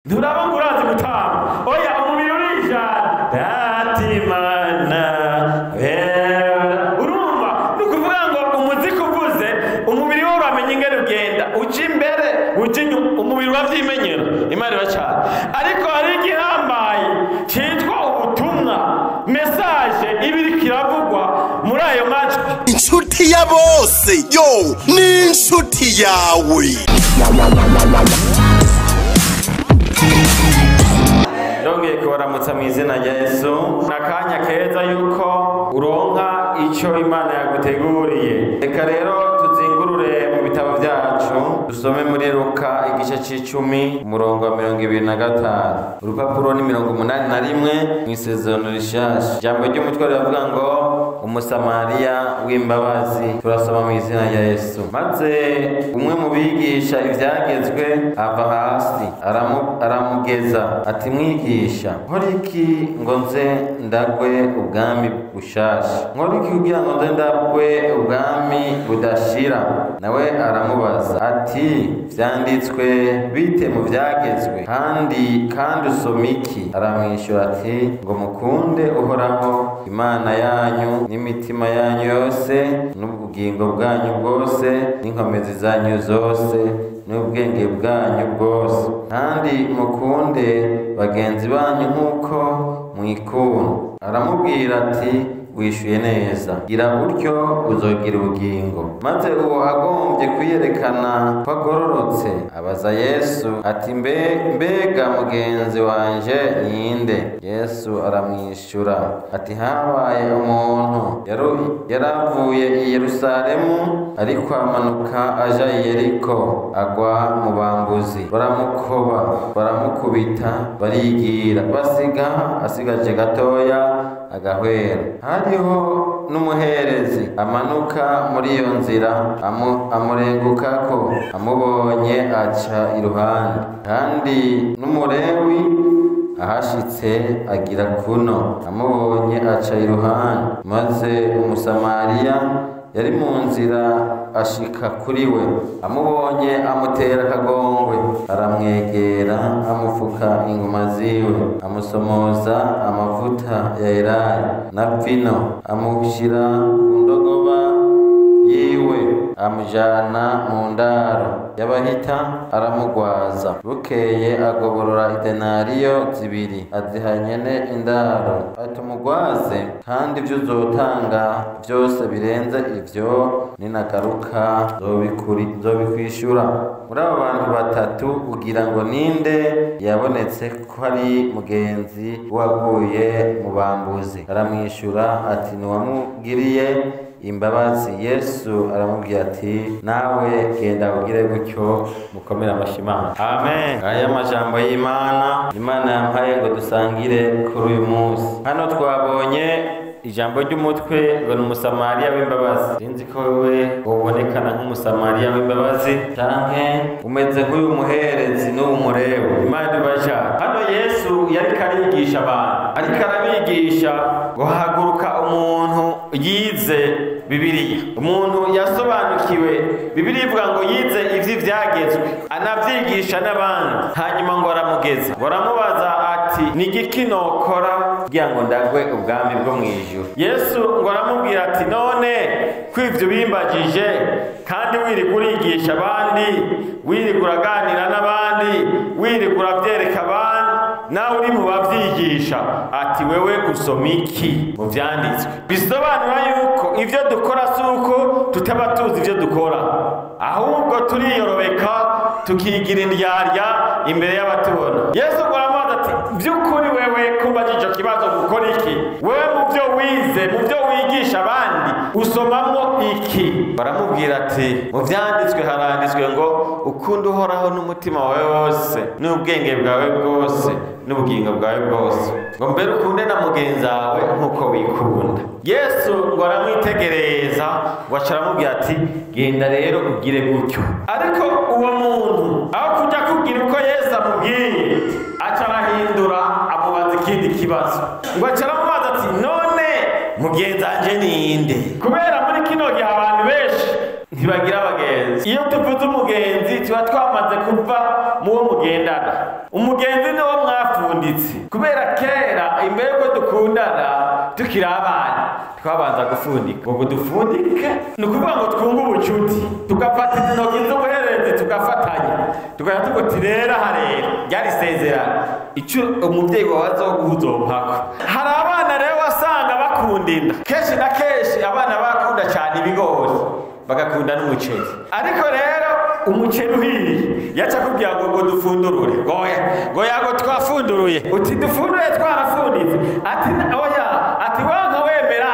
nturaba ngo urazi gutamba oya umubiri urijana datimana urumva ni ukuvuga ngo umuziki uvuze umubiri wo uramenye ingene ugenda uca imbere uca inyuma umubiri uravyimenyera imana iracana ariko hari igihambaye citwa ubutumwa message ibiriko iravugwa muri ayo majwi inshuti ya bose yo ni inshuti yawe. Ndongeye kubaramutsa mu izina rya Yesu. Nakanya keza yuko uronka ico Imana yaguteguriye. Reka rero tuzingurure mu bitabo vyacu dusome muri Luka igice c'icumi umurongo wa 25. Urupapuro ni 81 mw'isezerano rishasha. Ijambo ry'umutwe riravuga ngo umusamariya w'imbabazi. Turasoma mu izina rya Yesu. Maze umwe mu bigisha ivyagezwe ava hasi aramugeza ati mwigisha nkora iki ngo nze ndagwe ubwami bushasha, nkora iki kugira ngo nze ndagwe ubwami budashira? Nawe aramubaza ati vyanditswe bite mu vyagezwe kandi usoma iki? Aramwishyura ati ngo mukunde uhoraho Imana yanyu n'imitima yanyu yose n'ubugingo bwanyu bwose n'inkomezi zanyu zose n'ubwenge bwanyu bwose, kandi mukunde bagenzi banyu nk'uko mwikunda. Aramubwira ati wishyuye neza, gira utyo uzogira ubugingo. Maze uwo agombye kwiyerekana ko agororotse abaza Yesu ati mbega mugenzi wanje ninde? Yesu aramwishyura ati habaye umuntu yaravuye i Yerusalemu ariko amanuka aja i Yeriko agwa mu bambuzi, baramukoba baramukubita barigira asigaje gatoya agahwera. Hariho n'umuherezi amanuka muri iyo nzira amurengukako, amubonye aca iruhande. Kandi n'umulewi ahashitse agira kuno, amubonye aca iruhande. Maze umusamariya yari mu nzira ashika kuri we, amubonye amutera akagongwe, aramwegera amufuka inguma ziwe, amusomoza amavuta ya elayo na vino, amushyira ku ndogoba yiwe, amujana mu ndaro y'abahita aramugwaza. Bukeye agoborora idenariyo 2 aziha nyene indaro ati umugwaze, kandi ibyo uzotanga byose birenze ivyo ninagaruka nzobikwishura. Muri abo bantu batatu ugira ngo ninde yabonetse ko ari mugenzi waguye mu bambuzi? Aramwishyura ati niwamugiriye imbabazi. Yesu aramubwira ati nawe genda ugire gutyo. Mukomere amashimana. Amen. Aya majambo y'Imana Imana yampaye ngo dusangire kuri uyu munsi. Hano twabonye ijambo ry'umutwe ngo ni umusamariya w'imbabazi. Sinzi ko wewe ubonekana nk'umusamariya w'imbabazi canke umeze nk'uyu muherezi n'umulewi. Imana ibaja. Hano Yesu yariko arigisha abantu, ariko arabigisha ngo haguruka umuntu yize Bibiliya, umuntu yasobanukiwe Bibiliya ivuga ngo yize ivy'ivyagezwe anavyigisha n'abandi. Hanyuma ngo aramugeza, ngo aramubaza ati ni igiki nokora kugira ngo ndagwe ubwami bwo mw'ijuru? Yesu ngo aramubwira ati none kw'ivyo bimbagije kandi wirigura urigisha abandi, wirigura uraganira n'abandi, wirigura uravyereka abandi, nawe uri mu bavyigisha, ati wewe usoma iki mu vyanditswe? Bisobanura yuko ivyo dukora si uko tutaba tuzi ivyo dukora, ahubwo turiyorobeka tukigira indyarya imbere y'abatubona. Yesu aramubaza ati vy'ukuri wewe kumbajije ico kibazo gukora iki? Wewe mu vyo wize, mu vyo wigisha abandi usomamwo iki? Baramubwira ati mu vyanditswe haranditswe ngo ukunda uhoraho n'umutima wawe wose n'ubwenge bwawe bwose n'ubugingo bwawe bwose, ngo mbere ukunde na mugenzi wawe nk'uko wikunda. Yesu ngo aramwitegereza ngo aca aramubwira ati genda rero ugire gutyo. Ariko uwo muntu aho kujya kubwira uko Yesu amubwiye aca arahindura amubaza ikindi kibazo, ngo aca aramubaza ati none mugenzi wanje ninde? Kubera muri kino gihe abantu benshi ntibagira abagenzi. Iyo tuvuze umugenzi tuba twamaze kuva muwo mugendana. Umugenzi ni wo mwafunditse, kubera kera imbere ko dukundana tukiri abana twabanza gufundika. Ngo dufundike ni ukuvuga ngo twunge ubucuti, tugafata intoki z'ubuherezi tugafatanya, tukajya tuguti rero harera ryari isezerano icyo umubyeyi wawe azoguha uzompako. Hari abana rero wasanga bakunda inda, kenshi na kenshi abana bakunda cyane ibigori bagakunda n'umuceri, ariko rero umuceri uhiye yaca kubwira ngo dufundurure, goya ngo twafunduruye, uti dufunduye twarafunditse, ati oya, ati wanka wemera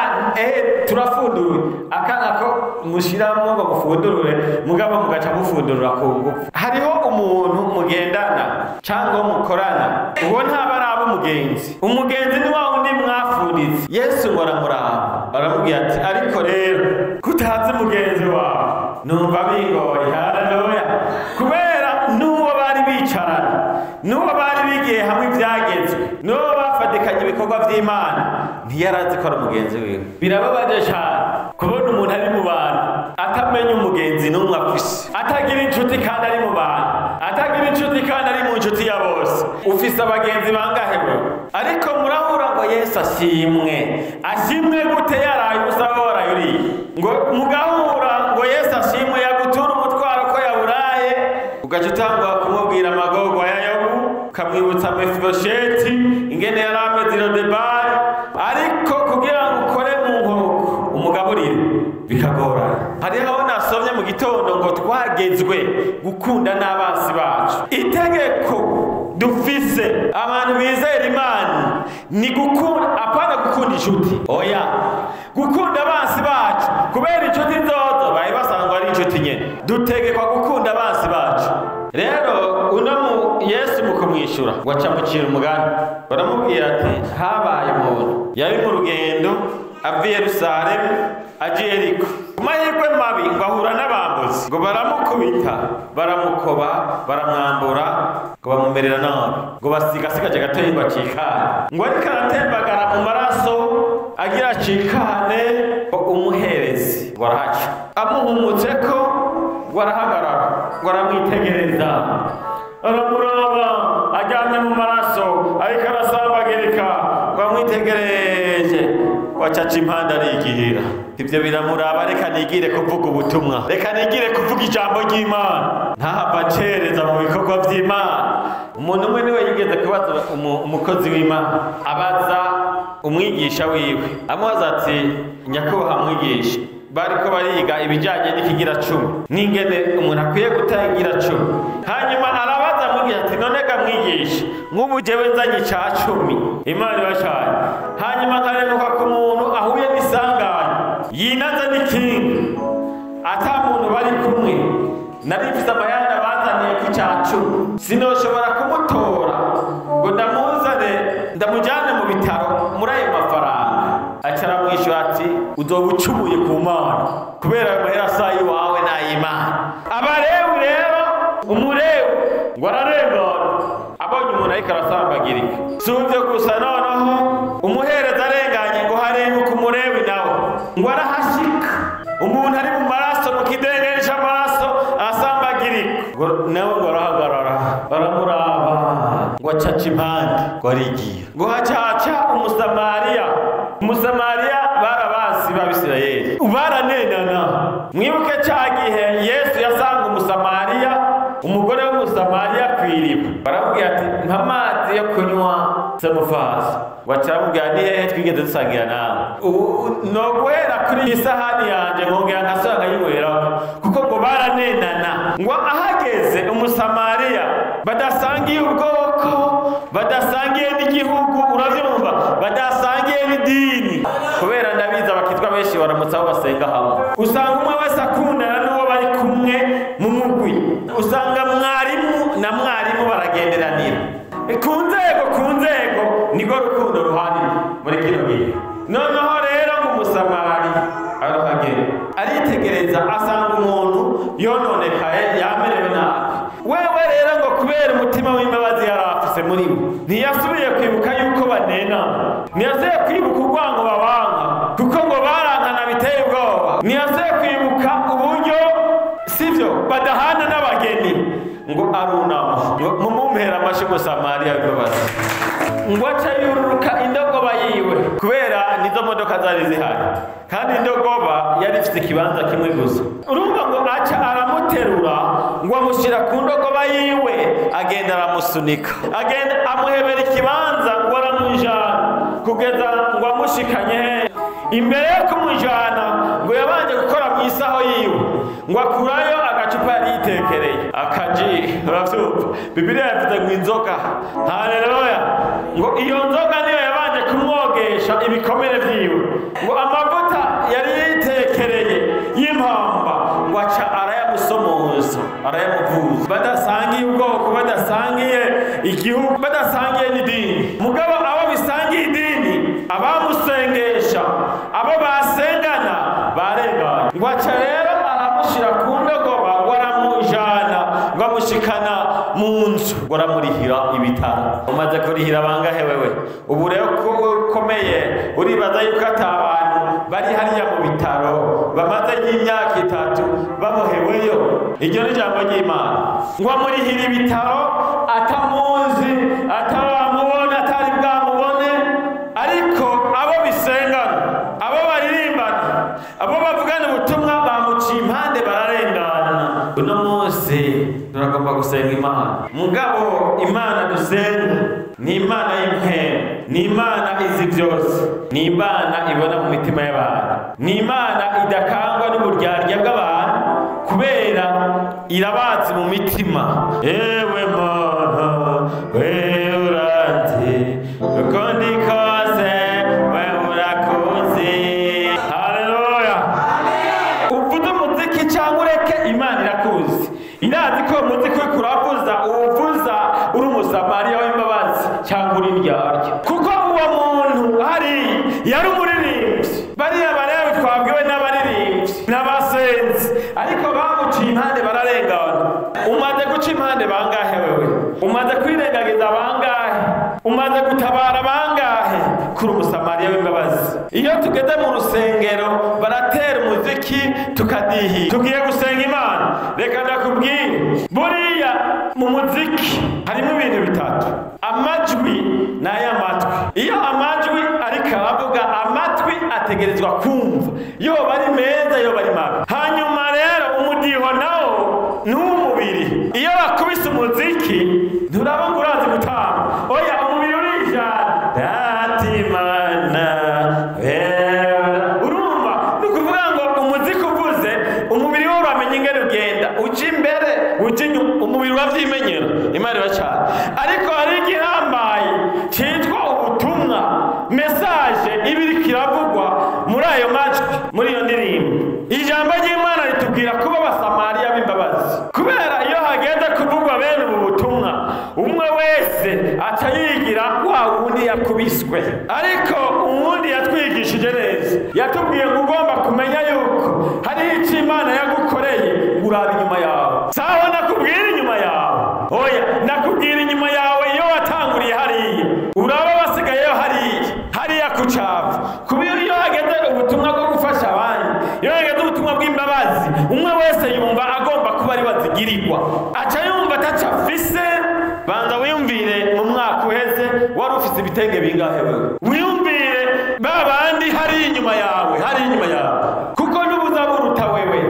turafunduruye, akanga ko mushiramo ngo mufundurure mugabo mugaca mufundurura ku ngufu. Hariho umuntu mugendana cyangwa mukorana, uwo ntaba araba umugenzi. Umugenzi ni wa wundi mwafunditse. Yesu ngo aramuraba aramubwira ati ariko rero kutazi umugenzi wawe numva bingoye. Haleluya. Kubera n'uwo bari bicarana, n'uwo bari bigiye hamwe ibyagezwe, n'uwo bafatikanye ibikorwa by'Imana, ntiyarazi ko ari umugenzi wiwe. Birababaje cyane kubona umuntu ari mu bantu atamenya umugenzi n'umwe afise, atagira inshuti kandi ari mu bantu, atagira inshuti kandi ari mu nshuti ya bose. Ufise abagenzi bangahe we? Ariko murahura ngo Yesu ashimwe. Ashimwe gute yaraye usaba warayuriye? Ngo mugahura ngo Yesu ashimwe yagutura umutwaro ko yaburaye, ugaca utangwa kumubwira amagorwa ya Yobu, ukamwibutsa Mefibosheti ingene yari ameze Lodebari, ariko kugira ngo ukore mu nkoko umugaburire bikagorana. Hariho nasomye mu gitondo ngo twagezwe gukunda n'abasi bacu. Itegeko dufise abantu bizera Imana ni gukunda, apana gukunda inshuti, oya, gukunda abasi bacu, kubera inshuti nzozo bari basangwa ari inshuti nyene. Dutegekwa gukunda abasi bacu. Rero Yesu mu kumwishyura ngo acamucira umugani, baramubwira ati habaye umuntu yari mu rugendo ava i Yerusalemu aje Yeriko. Ku mahirwe mabi ngo ahura n'abambuzi, ngo baramukubita, baramukoba, baramwambura, ngo bamumerera nabi, ngo basigasigaje gatoyi ngo acikane. Ngo ariko aratembagara mu maraso agira acikane, umuherezi ngo arahaca, amuhumutse ko ngo arahagarara, ngo aramwitegereza, aramuraba ajyanye mu maraso ariko arasambagirika, ngo amwitegereje, wacaca impande arigihira. Ibyo biramuraba, reka nigire kuvuga ubutumwa, reka nigire kuvuga ijambo ry'Imana, ntahava acereza mu bikorwa by'Imana. Umuntu umwe niwe yigeze kubaza umukozi w'Imana, abaza umwigisha wiwe, amubaza ati nyakubahwa mwigisha, bariko bariga ibijyanye n'ikigira cumi n'ingene umuntu akwiye gutagira cumi. Hanyuma arabaza mwigisha ati none ga mwigisha, nk'ubu jewe nzanye icya cumi, Imana ibashanye, hanyuma nkarenuka ku muntu ahuye n'isanganya yinaza n'ikindi, ata muntu bari kumwe, nari mfise amayanda bazaniye ku cya cumi, sinoshobora kumutora ngo ndamuzane ndamujyane mu bitaro muri ayo mafaranga. Acara mwishyura ati uzoba ucumuye ku Mana, kubera ayo mahera asa iwawe n'ay'Imana. Abarewi rero, umurewi ngo ararengana abonye umuntu ariko arasambagirika. Si ivyo gusa, noneho umuhereza arenganye ngo harenguka umurewi nawe ngo arahashika, umuntu ari mu maraso, mu kidengeri c'amaraso arasambagirika, nawe ngo arahagarara, baramuraba ngo acaca impande, ngo arigira, ngo hacaca umusamariya. Umusamariya barabasi b'Abisirayeli baranenana. Mwibuke cya gihe Yesu yasanga umusamariya, umugore w'umusamariya kw'iriba, baramubwira ati mpa amazi yo kunywa samufasi. Bacaramubwira ni hehe twigeze dusangira nawe, no guhera kuri iyi sahani yanje nkongera nkasanga yinyweraho, kuko ngo baranenana. Ngo ahageze umusamariya badasangiye ubwoko, badasangiye n'igihugu, uravyumva, badasangiye n'idini, kubera ndabiza abakitwa benshi baramutse aho basenga hamwe. Usanga umwe wese akundana n'uwo bari kumwe mu mugwi, usanga mwarimu na mwarimu baragenderanira ku nzego, niko rukundo ruhari muri kino gihe. Noneho rero nk'umusamari arahagera, aritegereza, asanga umuntu yononekaye, yamerewe nabi. Wewe rero ngo kubera umutima w'imbabazi yari afise muri we, ntiyasubiye kwibuka yuko banenana, ntiyasubiye kwibuka urwango babanka, kuko ngo barankana biteye ubwoba, ntiyasubiye kwibuka uburyo sivyo badahana n'abageni ngo arunama mumumpera amashi Musamariya w'imbabazi ngo aca yururuka indogoba yiwe kubera nizo modoka zari zihari kandi indogoba yari ifite ikibanza kimwe gusa urumva ngo aca aramuterura ngo amushyira ku ndogoba yiwe agenda aramusunika agenda amuhebera ikibanza ngo aramujana kugeza ngo amushikanye imbere yo kumujana ngo yabanje gukora mu isaho yiwe ngo akurayo agacupa yari yitekereye akaji uravyumva Bibiliya yavuze ngo inzoga haleluya ngo iyo nzoga niyo yabanje kumwogesha ibikomere vyiwe ngo amavuta yari yitekereye y'impamba ngo aca arayamusomoza arayamuvuza badasangiye ubwoko badasangiye igihugu badasangiye n'idini mugabo abo bisangiye idini abamusengesha abo basengana barengana ngo aca rero aramushira ku ndogoba ngo aramujana ngo amushikana mu nzu ngo aramurihira ibitaro umaze kurihira bangahe wewe ubu rero ko ukomeye uribaza yuko atabantu bari hariya mu bitaro bamaze nk'imyaka 3 baboheweyo iryo ni ijambo ry'Imana ngo amurihira ibitaro atamuzi ataramubona atari bwamubone ariko abo bisengana abo baririmbana abo bavugana ubutumwa bamuciye impande bararengana uno munsi turagomba gusenga Imana mugabo Imana dusenga ni Imana y'impemu ni Imana izi byose ni Imana ibona mu mitima y'abantu ni Imana idakangwa n'uburyarya bw'abantu kubera irabazi mu mitima ewe Mana wewe uranzi uko ndi kose wewe urakuzi haleluya uvuze umuziki cyangwa ureke Imana irakuzi irazi ko umuziki kuravuza uvuza uri Umusamariya w'imbabazi cyangwa uri ndyarya kuko uwo muntu hari yari umuririmbyi bariya barebe twabwiwe n'abaririmbyi n'abasenzi ariko bamuciye impande bararengana umaze guca impande bangahe wewe umaze kwirengagiza bangahe umaze gutabara bangahe kuri Umusamariya w'imbabazi iyo tugeze mu rusengero baratera umuziki tukadihi tugiye gusenga Imana reka ndakubwire buriya mu muziki harimo ibintu bitatu amajwi n'ay'amatwi iyo amajwi ariko aravuga amatwi ategerezwa kumva yo bari meza yo bari mabi hanyuma rero umudiho nawo n'umubiri iyo bakubise umuziki nturaba ngo urazi gutamba oya umubiri urijana datimana urumva ni ukuvuga ngo umuziki uvuze umubiri wo uramenya ingene ugenda uca imbere uca inyuma umubiri uravyimenyera Imana iracana ariko hari igihambaye cyitwa ubutumwa message ibiri kiravugwa muri ayo majwi muri iyo ndirimbo ijambo ry'Imana ritubwira kuba Abasamariya b'imbabazi kubera iyo hagenda kuvugwa bene ubu butumwa umwe wese aca yigira wa wundi yakubiswe ariko uwundi yatwigishije neza yatubwiye ngo ugomba kumenya yuko hari icyo Imana yagukoreye uraba inyuma yawe sawa nakubwira inyuma yawe oya nakubwira inyuma yawe iyo watanguriye hariya uraba wasigayeyo hariya kucapfa kubera iyo hageze ubutumwa bwo gufasha abandi iyo hageze ubutumwa bw'imbabazi umwe wese yumva agomba kuba ari bazigirirwa aca yumva ataca afise banza wiyumvire mu mwaka uheze wari ufise ibitenge bingahe wewe wiyumvire babandi hari inyuma yawe kuko n'ubuza buruta wewe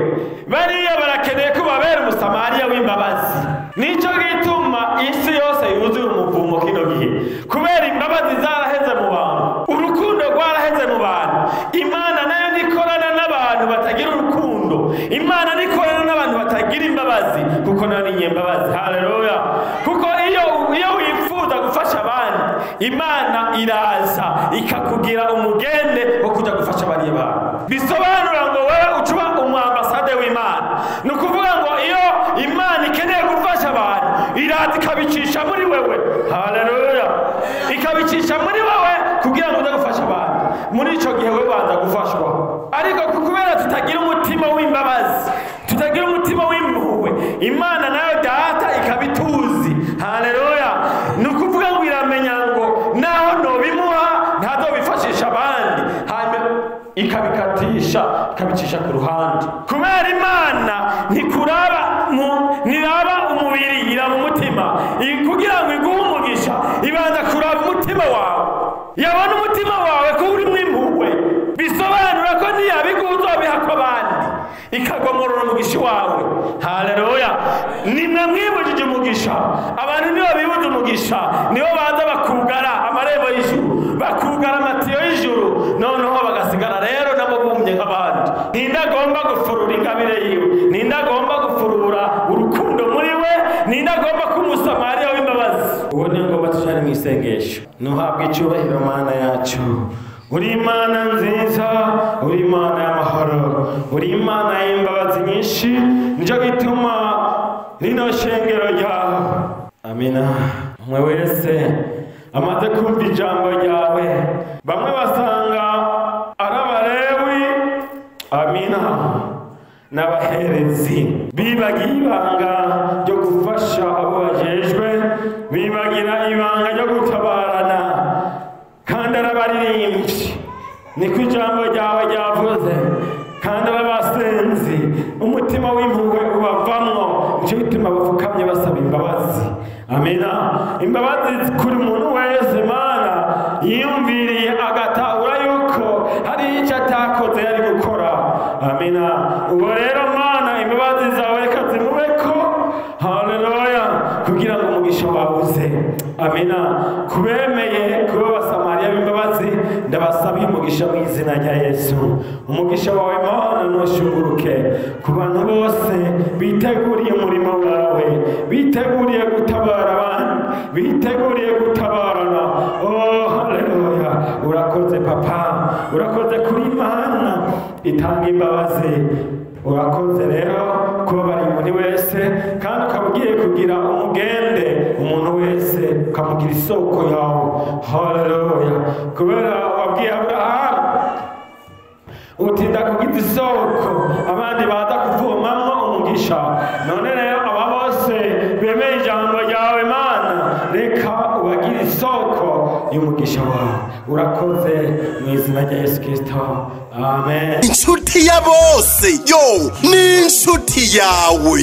bariya barakeneye ko babera Umusamariya w'imbabazi nico gituma isi yose yuzuye umuvumo kino gihe kubera imbabazi zaraheze mu bantu urukundo rwaraheze mu bantu Imana nayo nikorana n'abantu batagira urukundo Imana nikorana n'abantu batagira imbabazi kuko nayo ni nyembabazi haleluya kuko iyo wifuza gufasha abandi Imana iraza ikakugira umugende wo kuja gufasha bariya bantu bisobanura ngo wewe ucuba umwambasade w'Imana ni ukuvuga ngo iyo Imana ikeneye gufasha abantu iraza ikabicisha muri wewe haleluya ikabicisha muri wewe kugira ngo uze gufasha abantu muri ico gihe wewe banza gufashwa ariko kubera tutagira umutima w'imbabazi tutagira umutima w'impuhwe Imana nayo data ikabituzi haleluya ni ukuvuga ngo iramenya ngo naho nobimuha ntazobifashisha abandi hanyuma ikabikatisha ikabicisha ku ruhande kubera Imana ntiraba umubiri, iraba umutima. Kugira ngo iguhe umugisha ibanza kuraba umutima wawe. Yabona umutima wawe ko urimo impuhwe, bisobanura ko ntiyabiguha uzobihakwa abandi, ikagomorora umugisha wawe. Haleluya! Nimwe mwibujije umugisha. Abantu nibo bibuza umugisha, nibo baza bakugara amarembo y'ijuru, bakugara amatiyo y'ijuru, noneho bagasigara rero nabo bumye nk'abandi. Ninde agomba gufurura ingabire yiwe? Ninde agomba gufurura urukundo muri we? Ninde agomba kumusamariya w'imbabazi? Uwo niyo ngomba tujane mu isengesho. Nuhabwe icyubahiro Mana yacu. Uri Imana nziza, uri Imana y'amahoro, uri Imana y'imbabazi nyinshi, nicyo gituma rino shengero ryawe, amina, umwe wese amaze kumva ijambo ryawe, bamwe basanga ari Abalewi, amina, n'abaherezi, bibagiye ibanga ryo gufasha abo bajejwe, bibagira ibanga ryo gutabarana, kandi arabaririmbyi, niko ijambo ryawe ryavuze, kandi arabasenzi, umutima w'impuhwe ubavamwo, nicyo bituma bapfukamye basaba imbabazi. Amina. Imbabazi kuri umuntu wese Mana yiyumviriye agatahura yuko hari icyo atakoze yari gukora. Amina. Ubu rero Mana imbabazi zawe reka zimubeko. Haleluya. Kugira ngo umugisha wabuze. Amina. Kubemeye kuba abasamariya b'imbabazi, ndabasabiye umugisha mu izina rya Yesu. Umugisha wawe Mana ntushunguruke ku bantu bose biteguriye umurimo wawe, biteguriye gutabara abandi, biteguriye gutabarana. Oh haleluya. Urakoze Papa, urakoze kuri Imana itanga imbabazi. Urakoze rero kuba bari umuntu wese, kandi ukaba ugiye kugira umugende umuntu wese, ukamugira isoko yawe. Haleluya. Kubera wabwiye Aburahamu utinda kugira isoko abandi baza kuvomamwo umugisha, none rero aba bose bemeye ijambo ryawe Mana, reka ubagire isoko y'umugisha wawe. Urakoze mu izina rya Yesu Kristo, amen. Inshuti ya bose yo ni inshuti yawe.